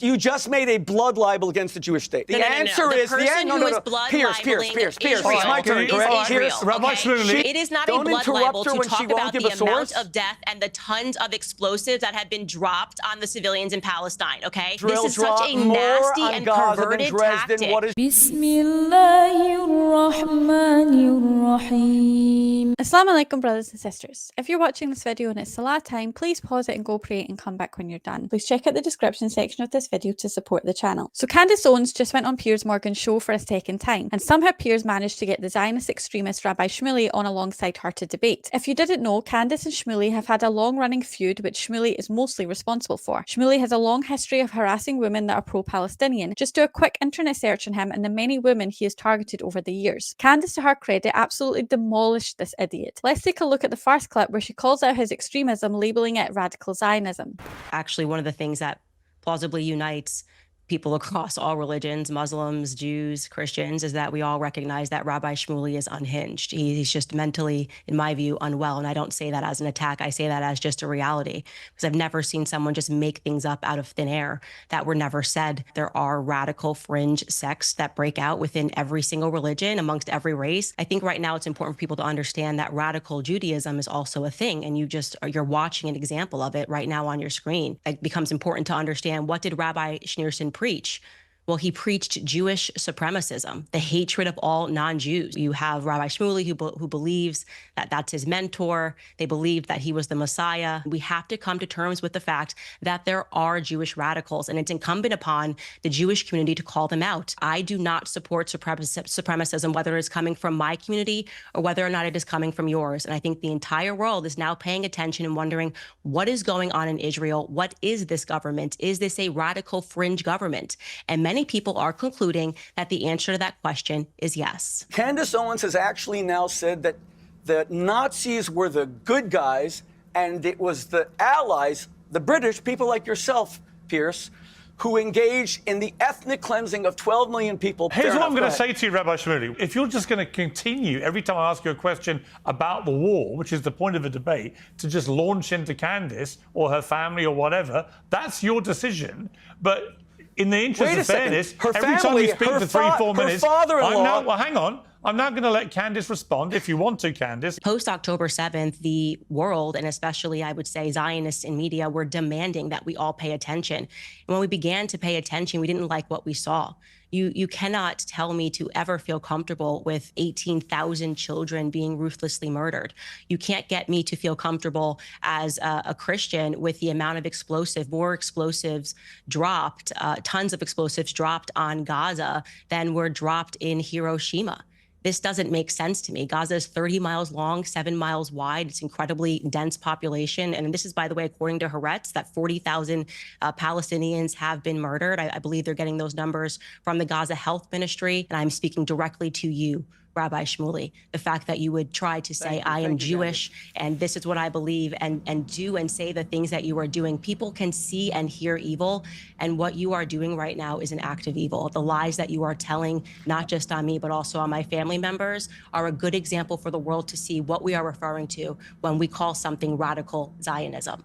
You just made a blood libel against the Jewish state. The answer is... The person who is blood libeling Pierce, it's Israel my turn, is correct? Israel, Rabbi Shmuley. It is not a blood libel to talk about the source. amount of death and the tons of explosives that have been dropped on the civilians in Palestine, okay? Israel This is such a nasty and perverted tactic. Bismillahirrahmanirrahim. Assalamu alaikum, brothers and sisters. If you're watching this video and it's Salah time, please pause it and go pray and come back when you're done. Please check out the description section of this video to support the channel. So Candace Owens just went on Piers Morgan's show for a second time, and somehow Piers managed to get the Zionist extremist Rabbi Shmuley on alongside her to debate. If you didn't know, Candace and Shmuley have had a long-running feud which Shmuley is mostly responsible for. Shmuley has a long history of harassing women that are pro-Palestinian. Just do a quick internet search on him and the many women he has targeted over the years. Candace, to her credit, absolutely demolished this idiot. Let's take a look at the first clip where she calls out his extremism, labeling it radical Zionism. Actually, one of the things that plausibly unites people across all religions, Muslims, Jews, Christians, is that we all recognize that Rabbi Shmuley is unhinged. He's just mentally, in my view, unwell. And I don't say that as an attack. I say that as just a reality, because I've never seen someone just make things up out of thin air that were never said. There are radical fringe sects that break out within every single religion, amongst every race. I think right now it's important for people to understand that radical Judaism is also a thing. And you're watching an example of it right now on your screen. It becomes important to understand, what did Rabbi Schneerson preach? Well, he preached Jewish supremacism, the hatred of all non-Jews. You have Rabbi Shmuley who believes that that's his mentor. They believed that he was the Messiah. We have to come to terms with the fact that there are Jewish radicals, and it's incumbent upon the Jewish community to call them out. I do not support supremacism, whether it's coming from my community or whether or not it is coming from yours. And I think the entire world is now paying attention and wondering, what is going on in Israel? What is this government? Is this a radical fringe government? And many people are concluding that the answer to that question is yes. Candace Owens has actually now said that the Nazis were the good guys and it was the allies, the British, people like yourself, Piers, who engaged in the ethnic cleansing of 12 million people. Here's what I'm going to say to you, Rabbi Shmuley. If you're just going to continue every time I ask you a question about the war, which is the point of a debate, to just launch into Candace or her family or whatever, that's your decision. But in the interest of fairness, every time you speak for 3-4 minutes, hang on. I'm now going to let Candace respond, if you want to, Candace. Post-October 7th, the world, and especially, I would say, Zionists in media, were demanding that we all pay attention. And when we began to pay attention, we didn't like what we saw. You cannot tell me to ever feel comfortable with 18,000 children being ruthlessly murdered. You can't get me to feel comfortable as a Christian with the amount of more explosives dropped, tons of explosives dropped on Gaza than were dropped in Hiroshima. This doesn't make sense to me. Gaza is 30 miles long, 7 miles wide. It's incredibly dense population. And this is, by the way, according to Haaretz, that 40,000 Palestinians have been murdered. I believe they're getting those numbers from the Gaza Health Ministry. And I'm speaking directly to you, Rabbi Shmuley. The fact that you would try to say, I am Jewish, and this is what I believe, and do and say the things that you are doing. People can see and hear evil, and what you are doing right now is an act of evil. The lies that you are telling, not just on me, but also on my family members, are a good example for the world to see what we are referring to when we call something radical Zionism.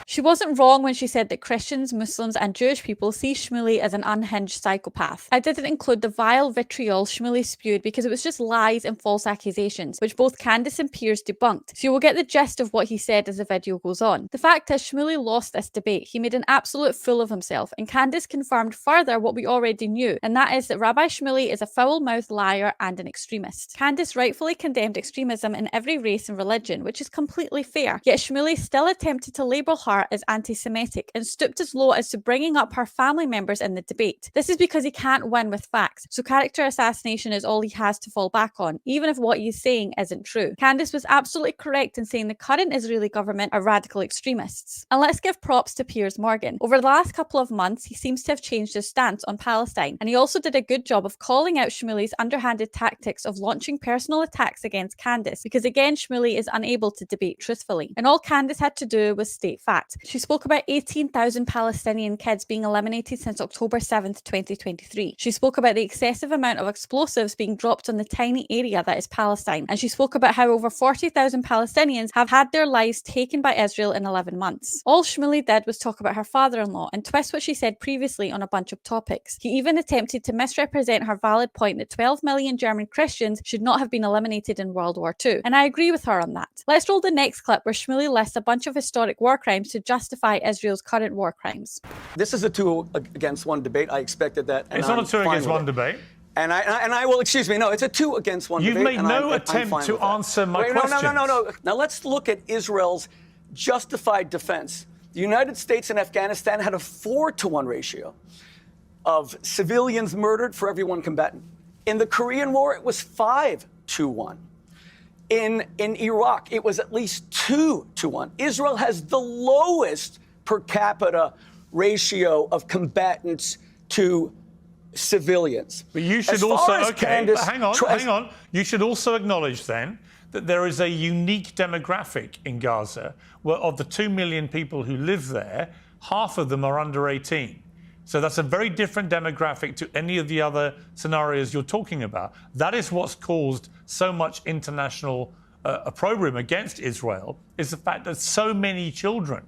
She wasn't wrong when she said that Christians, Muslims and Jewish people see Shmuley as an unhinged psychopath. I didn't include the vile vitriol Shmuley spewed because it was just lies and false accusations, which both Candace and Piers debunked, so you will get the gist of what he said as the video goes on. The fact is, Shmuley lost this debate. He made an absolute fool of himself, and Candace confirmed further what we already knew, and that is that Rabbi Shmuley is a foul-mouthed liar and an extremist. Candace rightfully condemned extremism in every race and religion, which is completely fair, yet Shmuley still attempted to label her as anti-Semitic and stooped as low as to bringing up her family members in the debate. This is because he can't win with facts, so character assassination is all he has to fall back on, even if what he's saying isn't true. Candace was absolutely correct in saying the current Israeli government are radical extremists. And let's give props to Piers Morgan. Over the last couple of months, he seems to have changed his stance on Palestine, and he also did a good job of calling out Shmuley's underhanded tactics of launching personal attacks against Candace, because again, Shmuley is unable to debate truthfully. And all Candace had to do was state state fact. She spoke about 18,000 Palestinian kids being eliminated since October 7th, 2023. She spoke about the excessive amount of explosives being dropped on the tiny area that is Palestine. And she spoke about how over 40,000 Palestinians have had their lives taken by Israel in 11 months. All Shmuley did was talk about her father-in-law and twist what she said previously on a bunch of topics. He even attempted to misrepresent her valid point that 12 million German Christians should not have been eliminated in World War II. And I agree with her on that. Let's roll the next clip where Shmuley lists a bunch of historic war crimes to justify Israel's current war crimes. This is a 2 against 1 debate. I expected that. It's not a 2 against 1 debate. And I will, excuse me, no, it's a 2 against 1 debate. You've made no attempt to answer my questions. No. Now let's look at Israel's justified defense. The United States and Afghanistan had a 4-to-1 ratio of civilians murdered for every 1 combatant. In the Korean War, it was 5-to-1. In Iraq, it was at least 2-to-1. Israel has the lowest per capita ratio of combatants to civilians. But you should hang on. You should also acknowledge then that there is a unique demographic in Gaza where of the 2 million people who live there, half of them are under 18. So that's a very different demographic to any of the other scenarios you're talking about. That is what's caused so much international opprobrium against Israel, is the fact that so many children,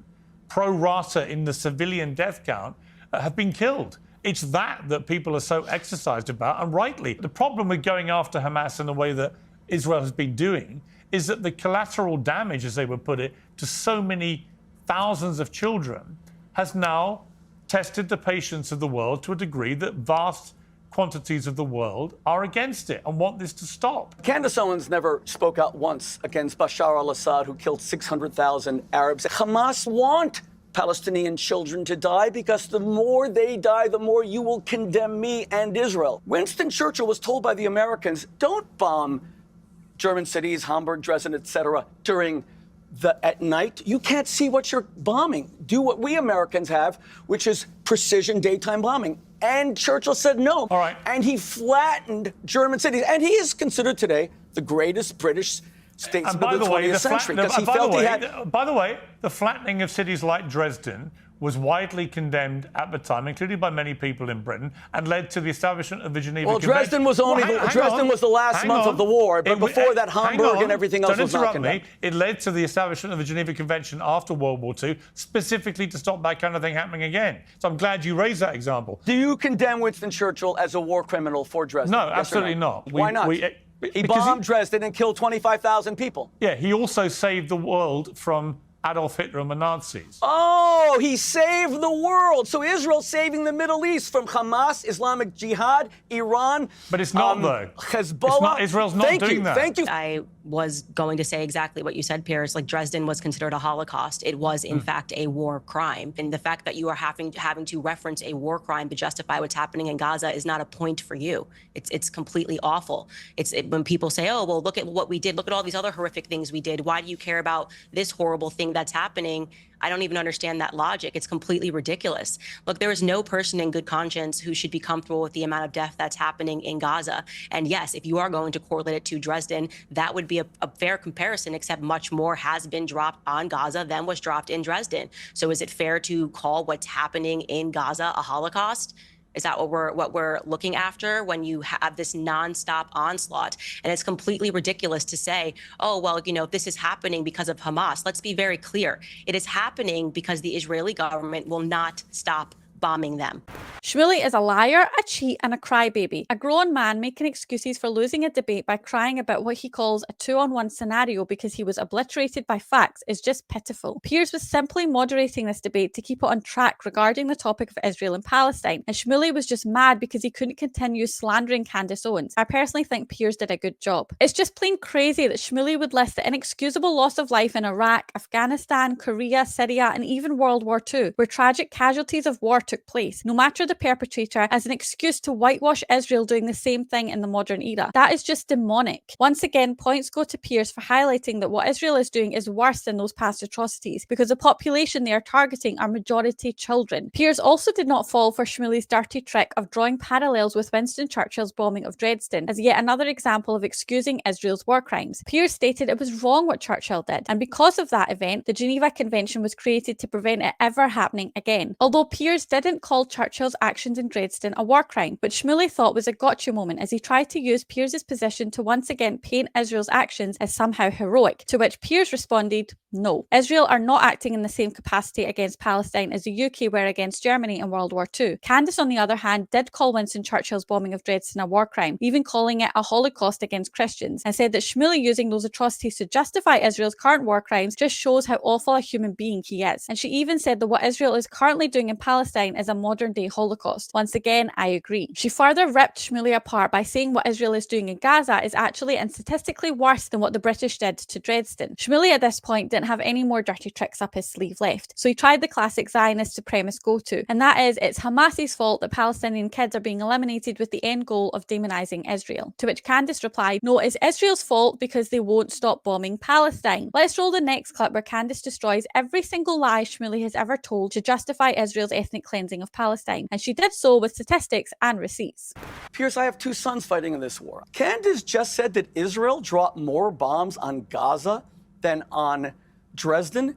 pro rata in the civilian death count, have been killed. It's that people are so exercised about, and rightly. The problem with going after Hamas in the way that Israel has been doing is that the collateral damage, as they would put it, to so many thousands of children has now tested the patience of the world to a degree that vast quantities of the world are against it and want this to stop. Candace Owens never spoke out once against Bashar al-Assad, who killed 600,000 Arabs. Hamas want Palestinian children to die because the more they die, the more you will condemn me and Israel. Winston Churchill was told by the Americans, don't bomb German cities, Hamburg, Dresden, etc., at night. You can't see what you're bombing. Do what we Americans have, which is precision daytime bombing. And Churchill said no. All right. And he flattened German cities. And he is considered today the greatest British statesman of the 20th century. By the way, the flattening of cities like Dresden was widely condemned at the time, including by many people in Britain, and led to the establishment of the Geneva Convention. Dresden was Dresden was the last month of the war, but before that, Hamburg and everything else was not condemned. It led to the establishment of the Geneva Convention after World War II, specifically to stop that kind of thing happening again. So I'm glad you raised that example. Do you condemn Winston Churchill as a war criminal for Dresden? No, absolutely not. Why not? He bombed Dresden and killed 25,000 people. Yeah, he also saved the world from Adolf Hitler and the Nazis. Oh, he saved the world. So Israel's saving the Middle East from Hamas, Islamic Jihad, Iran. But it's not, though. Hezbollah. Israel's not doing that. Thank you. I was going to say exactly what you said, Piers. Like, Dresden was considered a Holocaust. It was, in fact, a war crime. And the fact that you are having to reference a war crime to justify what's happening in Gaza is not a point for you. It's completely awful. When people say, oh, well, look at what we did. Look at all these other horrific things we did. Why do you care about this horrible thing that's happening? I don't even understand that logic. It's completely ridiculous. Look, there is no person in good conscience who should be comfortable with the amount of death that's happening in Gaza. And yes, if you are going to correlate it to Dresden, that would be a fair comparison, except much more has been dropped on Gaza than was dropped in Dresden. So is it fair to call what's happening in Gaza a Holocaust? Is that what we're looking after when you have this nonstop onslaught? And it's completely ridiculous to say, oh, well, this is happening because of Hamas. Let's be very clear. It is happening because the Israeli government will not stop bombing them. Shmuley is a liar, a cheat, and a crybaby. A grown man making excuses for losing a debate by crying about what he calls a 2-on-1 scenario because he was obliterated by facts is just pitiful. Piers was simply moderating this debate to keep it on track regarding the topic of Israel and Palestine, and Shmuley was just mad because he couldn't continue slandering Candace Owens. I personally think Piers did a good job. It's just plain crazy that Shmuley would list the inexcusable loss of life in Iraq, Afghanistan, Korea, Syria, and even World War II, where tragic casualties of war took place, no matter the perpetrator, as an excuse to whitewash Israel doing the same thing in the modern era. That is just demonic. Once again, points go to Piers for highlighting that what Israel is doing is worse than those past atrocities, because the population they are targeting are majority children. Piers also did not fall for Shmuley's dirty trick of drawing parallels with Winston Churchill's bombing of Dresden as yet another example of excusing Israel's war crimes. Piers stated it was wrong what Churchill did, and because of that event, the Geneva Convention was created to prevent it ever happening again. Although Piers didn't call Churchill's actions in Dresden a war crime, which Shmuley thought was a gotcha moment as he tried to use Piers's position to once again paint Israel's actions as somehow heroic, to which Piers responded, no. Israel are not acting in the same capacity against Palestine as the UK were against Germany in World War II. Candace, on the other hand, did call Winston Churchill's bombing of Dresden a war crime, even calling it a Holocaust against Christians, and said that Shmuley using those atrocities to justify Israel's current war crimes just shows how awful a human being he is. And she even said that what Israel is currently doing in Palestine is a modern-day Holocaust. Once again, I agree. She further ripped Shmuley apart by saying what Israel is doing in Gaza is actually and statistically worse than what the British did to Dresden. Shmuley at this point didn't have any more dirty tricks up his sleeve left, so he tried the classic Zionist supremacist go-to, and that is it's Hamas's fault that Palestinian kids are being eliminated with the end goal of demonizing Israel. To which Candace replied, no, it's Israel's fault because they won't stop bombing Palestine. Let's roll the next clip where Candace destroys every single lie Shmuley has ever told to justify Israel's ethnic cleansing of Palestine, and she did so with statistics and receipts. Piers, I have two sons fighting in this war. Candace just said that Israel dropped more bombs on Gaza than on Dresden.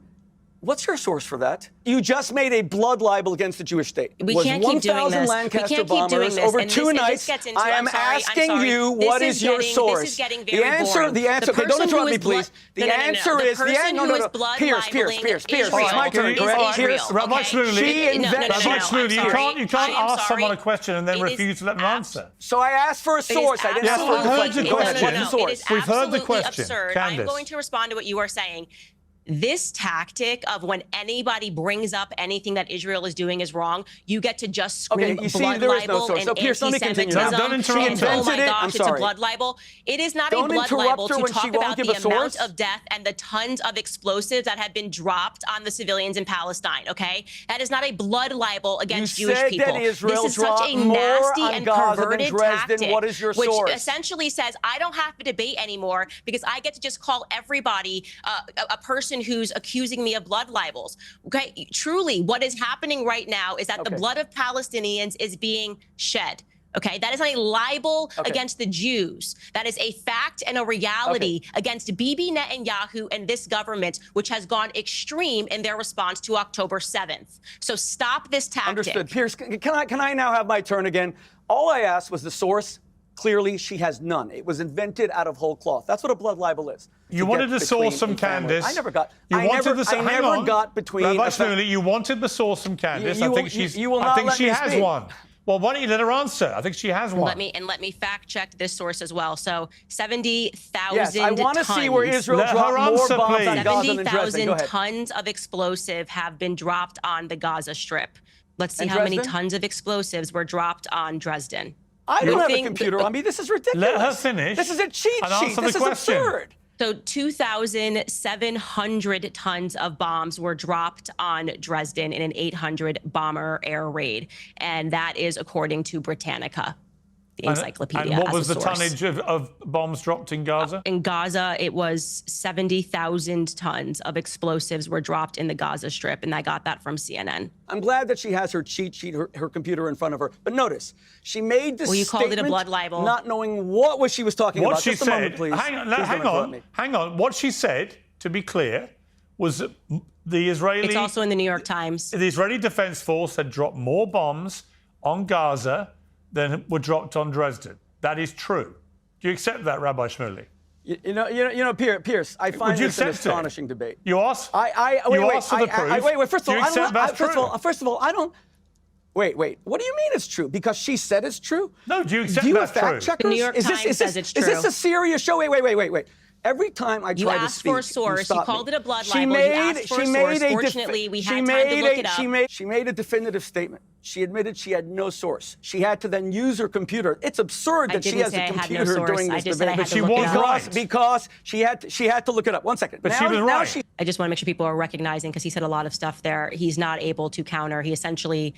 What's your source for that? You just made a blood libel against the Jewish state. We can't keep doing this. Lancaster We can't keep doing this. Over and two nights. I am asking you, what is your source? This is getting very boring. The answer. Okay, don't interrupt me, please. The answer is Pierce. It's my turn. Correct? Rabbi Shmuley, Rabbi Shmuley, you can't ask someone a question and then refuse to let them answer. So I asked for a source. I didn't ask for a question. Go ahead. What's the source? We've heard the question. Absurd. I'm going to respond to what you are saying. This tactic of when anybody brings up anything that Israel is doing is wrong, you get to just scream blood libel and anti-Semitism. Don't interrupt oh my gosh, it's a blood libel. It is not a blood libel to talk about the amount of death and the tons of explosives that have been dropped on the civilians in Palestine, okay? That is not a blood libel against Jewish people. This is such a nasty and perverted tactic, what is your which source? essentially says, I don't have to debate anymore because I get to just call everybody a person who's accusing me of blood libels. Okay, truly, what is happening right now is that the blood of Palestinians is being shed. Okay, that is not a libel against the Jews. That is a fact and a reality against Bibi Netanyahu and this government, which has gone extreme in their response to October 7th. So stop this tactic. Understood. Piers, can I now have my turn again? All I asked was the source. Clearly, she has none. It was invented out of whole cloth. That's what a blood libel is. You wanted the source from Candace. I never got. I never got between. Rabbi Shmuley, you wanted the source from Candace. I think she has one. Well, why don't you let her answer? I think she has one. Let me fact check this source as well. So 70,000 yes, I want to see where Israel dropped more bombs on Gaza than Dresden. 70,000 tons of explosive have been dropped on the Gaza Strip. Let's see how many tons of explosives were dropped on Dresden. I don't have a computer on me. This is ridiculous. Let her finish. This is a cheat sheet. This is absurd. So 2,700 tons of bombs were dropped on Dresden in an 800 bomber air raid. And that is according to Britannica, the encyclopedia. And what was the tonnage of bombs dropped in Gaza? In Gaza, it was 70,000 tons of explosives were dropped in the Gaza Strip, and I got that from CNN. I'm glad that she has her cheat sheet, her computer in front of her. But notice, she made this you called it a blood libel. Not knowing what she was talking about. She Just said, a moment, please. Hang on. What she said, to be clear, was the Israeli... It's also in the New York Times. The Israeli Defense Force had dropped more bombs on Gaza than were dropped on Dresden. That is true. Do you accept that, Rabbi Shmuley? You know, Piers, I find this an astonishing debate. You ask? Wait, for the proof. Wait, first of all, first of all, I don't... Wait, what do you mean it's true? Because she said it's true? No, do you accept do you that's have fact true? checkers? The New York Times says it's true. Is this a serious show? Wait. Every time I try to speak, you asked for a source. You called it a blood libel. You asked for a source. Fortunately, we had time to look it up. She made a definitive statement. She admitted she had no source. She had to then use her computer. It's absurd that she has a computer during this debate. But she was right. Because she had to look it up. 1 second. But she was right. I just want to make sure people are recognizing, because he said a lot of stuff there, he's not able to counter. He essentially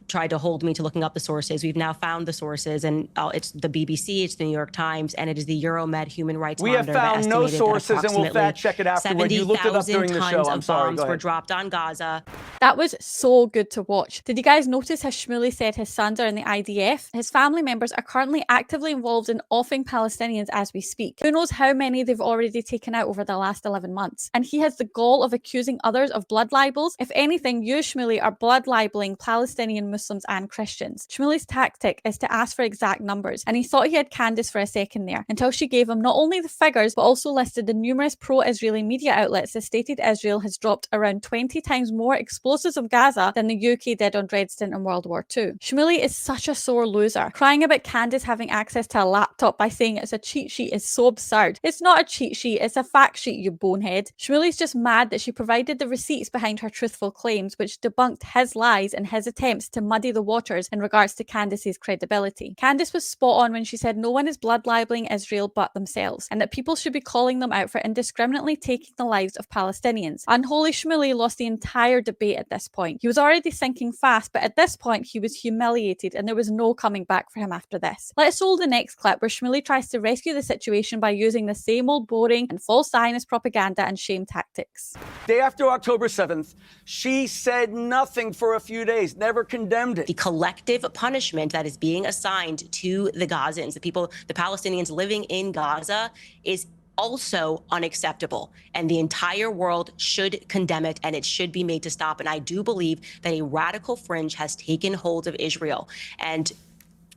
tried to hold me to looking up the sources. We've now found the sources, and it's the BBC, it's the New York Times, and it is the Euromed Human Rights We Monitor have found no sources, and we'll fact check it afterward. You looked it up during the show. I'm sorry. Bombs were dropped on Gaza. That was so good to watch. Did you guys notice how Shmuley said his sons are in the IDF? His family members are currently actively involved in offing Palestinians as we speak. Who knows how many they've already taken out over the last 11 months. And he has the gall of accusing others of blood libels. If anything, you, Shmuley, are blood libeling Palestinian Muslims and Christians. Shmuley's tactic is to ask for exact numbers, and he thought he had Candace for a second there, until she gave him not only the figures, but also listed the numerous pro-Israeli media outlets that stated Israel has dropped around 20 times more explosives of Gaza than the UK did on Dresden in World War II. Shmuley is such a sore loser. Crying about Candace having access to a laptop by saying it's a cheat sheet is so absurd. It's not a cheat sheet, it's a fact sheet, you bonehead. Shmuley's just mad that she provided the receipts behind her truthful claims, which debunked his lies and his attempts to muddy the waters in regards to Candace's credibility. Candace was spot on when she said no one is blood libeling Israel but themselves, and that people should be calling them out for indiscriminately taking the lives of Palestinians. Unholy Shmuley lost the entire debate at this point. He was already sinking fast, but at this point he was humiliated, and there was no coming back for him after this. Let's roll the next clip where Shmuley tries to rescue the situation by using the same old boring and false Zionist propaganda and shame tactics. Day after October 7th, she said nothing for a few days, never condemned it. The collective punishment that is being assigned to the Gazans, the people, the Palestinians living in Gaza, is also unacceptable, and the entire world should condemn it, and it should be made to stop. And I do believe that a radical fringe has taken hold of Israel. And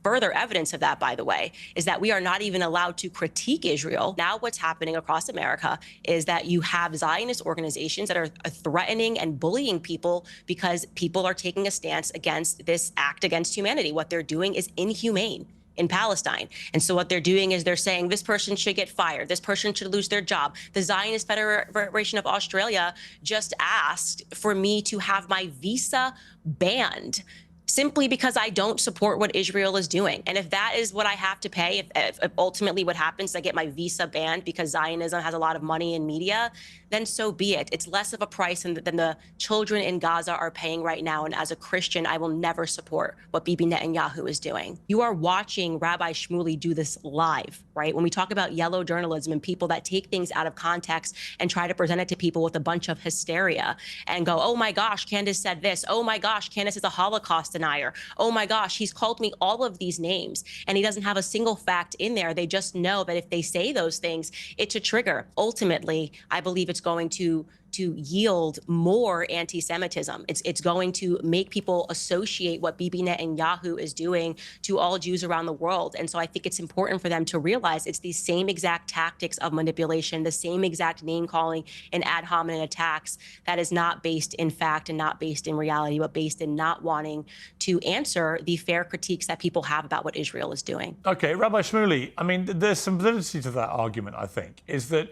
further evidence of that, by the way, is that we are not even allowed to critique Israel. Now what's happening across America is that you have Zionist organizations that are threatening and bullying people because people are taking a stance against this act against humanity. What they're doing is inhumane in Palestine. And so what they're doing is they're saying this person should get fired, this person should lose their job. The Zionist Federation of Australia just asked for me to have my visa banned simply because I don't support what Israel is doing. And if that is what I have to pay, if ultimately what happens, I get my visa banned because Zionism has a lot of money in media, then so be it. It's less of a price than the children in Gaza are paying right now. And as a Christian, I will never support what Bibi Netanyahu is doing. You are watching Rabbi Shmuley do this live, right? When we talk about yellow journalism and people that take things out of context and try to present it to people with a bunch of hysteria and go, oh my gosh, Candace said this. Oh my gosh, Candace is a Holocaust denier. Oh my gosh, he's called me all of these names and he doesn't have a single fact in there. They just know that if they say those things, it's a trigger. Ultimately, I believe it's going to yield more anti-Semitism. It's going to make people associate what Bibi Netanyahu is doing to all Jews around the world. And so I think it's important for them to realize it's the same exact tactics of manipulation, the same exact name calling and ad hominem attacks that is not based in fact and not based in reality, but based in not wanting to answer the fair critiques that people have about what Israel is doing. Okay, Rabbi Shmuley, I mean, there's some validity to that argument, I think, is that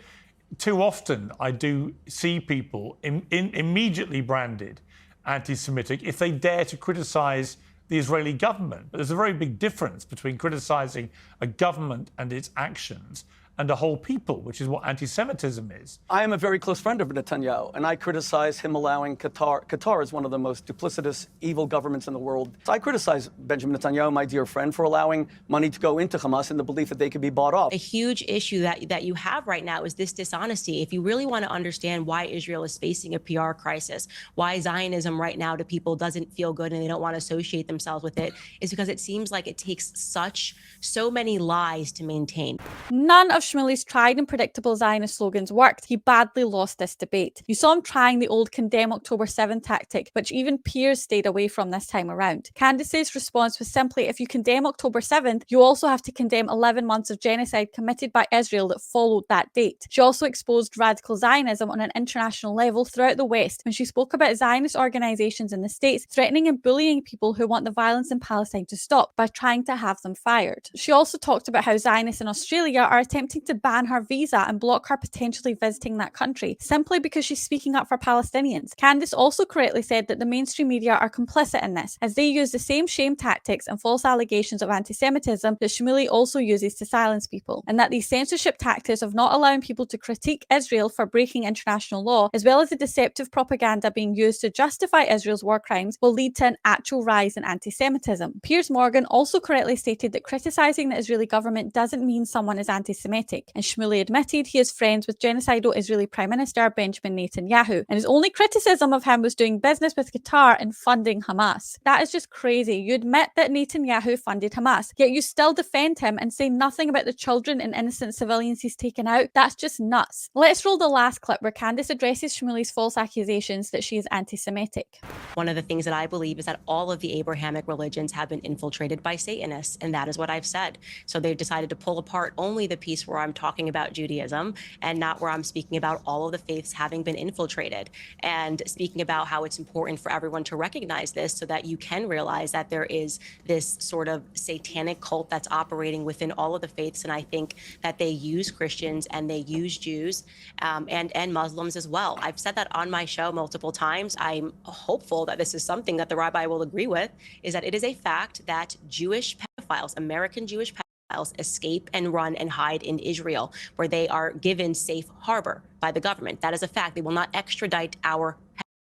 too often I do see people immediately branded anti-Semitic if they dare to criticize the Israeli government. But there's a very big difference between criticizing a government and its actions and a whole people, which is what anti-Semitism is. I am a very close friend of Netanyahu, and I criticize him allowing Qatar. Qatar is one of the most duplicitous, evil governments in the world. So I criticize Benjamin Netanyahu, my dear friend, for allowing money to go into Hamas in the belief that they could be bought off. A huge issue that you have right now is this dishonesty. If you really want to understand why Israel is facing a PR crisis, why Zionism right now to people doesn't feel good and they don't want to associate themselves with it, is because it seems like it takes so many lies to maintain. None of Shmuley's tried and predictable Zionist slogans worked. He badly lost this debate. You saw him trying the old condemn October 7 tactic, which even Piers stayed away from this time around. Candace's response was simply, if you condemn October 7th, you also have to condemn 11 months of genocide committed by Israel that followed that date. She also exposed radical Zionism on an international level throughout the West when she spoke about Zionist organizations in the States threatening and bullying people who want the violence in Palestine to stop by trying to have them fired. She also talked about how Zionists in Australia are attempting threatening to ban her visa and block her potentially visiting that country, simply because she's speaking up for Palestinians. Candace also correctly said that the mainstream media are complicit in this, as they use the same shame tactics and false allegations of anti-Semitism that Shmuley also uses to silence people, and that these censorship tactics of not allowing people to critique Israel for breaking international law, as well as the deceptive propaganda being used to justify Israel's war crimes, will lead to an actual rise in anti-Semitism. Piers Morgan also correctly stated that criticising the Israeli government doesn't mean someone is anti-Semitic, and Shmuley admitted he is friends with genocidal Israeli Prime Minister Benjamin Netanyahu, and his only criticism of him was doing business with Qatar and funding Hamas. That is just crazy. You admit that Netanyahu funded Hamas, yet you still defend him and say nothing about the children and innocent civilians he's taken out. That's just nuts. Let's roll the last clip where Candace addresses Shmuley's false accusations that she is anti-Semitic. One of the things that I believe is that all of the Abrahamic religions have been infiltrated by Satanists, and that is what I've said. So they've decided to pull apart only the piece where I'm talking about Judaism and not where I'm speaking about all of the faiths having been infiltrated, and speaking about how it's important for everyone to recognize this so that you can realize that there is this sort of satanic cult that's operating within all of the faiths. And I think that they use Christians and they use Jews and Muslims as well. I've said that on my show multiple times. I'm hopeful that this is something that the rabbi will agree with, is that it is a fact that Jewish pedophiles, American Jewish pedophiles, escape and run and hide in Israel, where they are given safe harbor by the government. That is a fact. They will not extradite our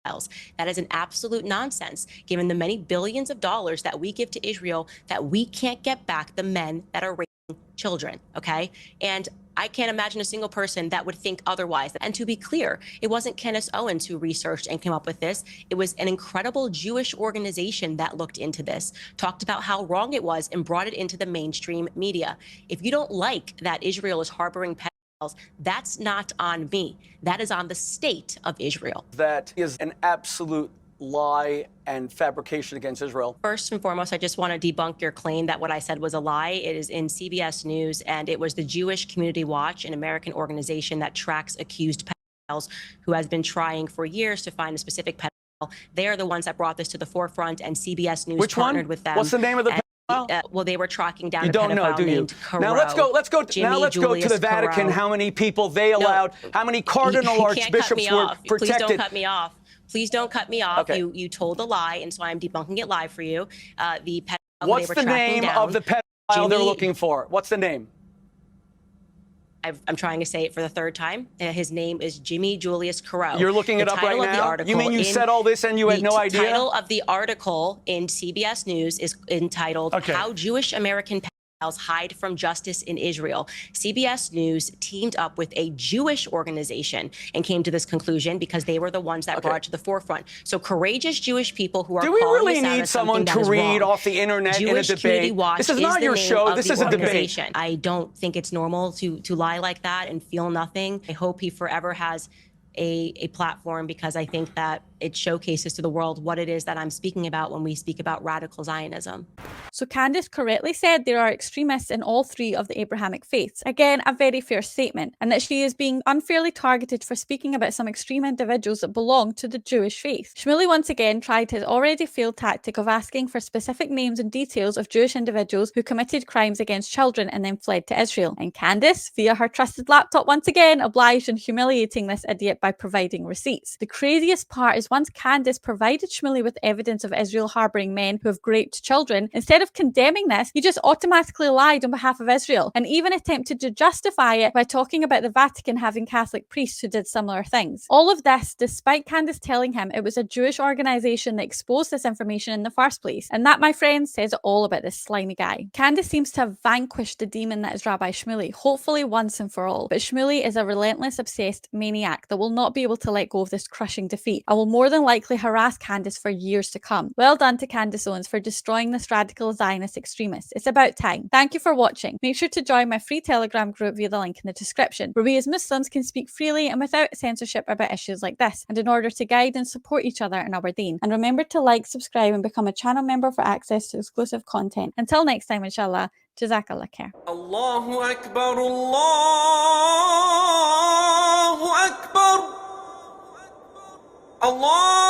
pedophiles. That is an absolute nonsense, given the many billions of dollars that we give to Israel, that we can't get back the men that are raping children, okay? And I can't imagine a single person that would think otherwise. And to be clear, it wasn't Candace Owens who researched and came up with this. It was an incredible Jewish organization that looked into this, talked about how wrong it was, and brought it into the mainstream media. If you don't like that Israel is harboring pedophiles, that's not on me. That is on the state of Israel. That is an absolute lie and fabrication against Israel. First and foremost, I just want to debunk your claim that what I said was a lie. It is in CBS News, and it was the Jewish Community Watch, an American organization that tracks accused pedophiles, who has been trying for years to find a specific pedophile. They are the ones that brought this to the forefront, and CBS News partnered with them. What's the name of the pedophile? Well, they were tracking down a pedophile named Caroe. Now let's go to the Vatican. Caroe. How many people they allowed? How many cardinal archbishops were protected? Please don't cut me off. Please don't cut me off. Okay. You told a lie, and so I'm debunking it live for you. The pedophile What's they were the name down, of the pedophile they're looking for? What's the name? I'm trying to say it for the third time. His name is Jimmy Julius Caroe. You're looking it up right now? You mean you said all this and you had no idea? The title of the article in CBS News is entitled, How Jewish American Pedophiles Hide from Justice in Israel. CBS News teamed up with a Jewish organization and came to this conclusion because they were the ones that brought it to the forefront. So courageous Jewish people who are Do we calling really this out need as someone to read off the internet Jewish in a Community debate? Watch This is not your show. This is a debate. I don't think it's normal to lie like that and feel nothing. I hope he forever has a platform, because I think that it showcases to the world what it is that I'm speaking about when we speak about radical Zionism. So Candace correctly said there are extremists in all three of the Abrahamic faiths. Again, a very fair statement, and that she is being unfairly targeted for speaking about some extreme individuals that belong to the Jewish faith. Shmuley once again tried his already failed tactic of asking for specific names and details of Jewish individuals who committed crimes against children and then fled to Israel. And Candace, via her trusted laptop once again, obliged in humiliating this idiot by providing receipts. The craziest part is once Candace provided Shmuley with evidence of Israel harbouring men who have raped children, instead of condemning this, he just automatically lied on behalf of Israel and even attempted to justify it by talking about the Vatican having Catholic priests who did similar things. All of this despite Candace telling him it was a Jewish organisation that exposed this information in the first place. And that, my friends, says it all about this slimy guy. Candace seems to have vanquished the demon that is Rabbi Shmuley, hopefully once and for all. But Shmuley is a relentless, obsessed maniac that will not be able to let go of this crushing defeat and will more than likely harass Candace for years to come. Well done to Candace Owens for destroying this radical Zionist extremist. It's about time. Thank you for watching. Make sure to join my free Telegram group via the link in the description, where we as Muslims can speak freely and without censorship about issues like this, and in order to guide and support each other in our deen. And remember to like, subscribe and become a channel member for access to exclusive content. Until next time, inshallah, Jazakallah khair. Allahu Akbar, Allahu Akbar, Allah.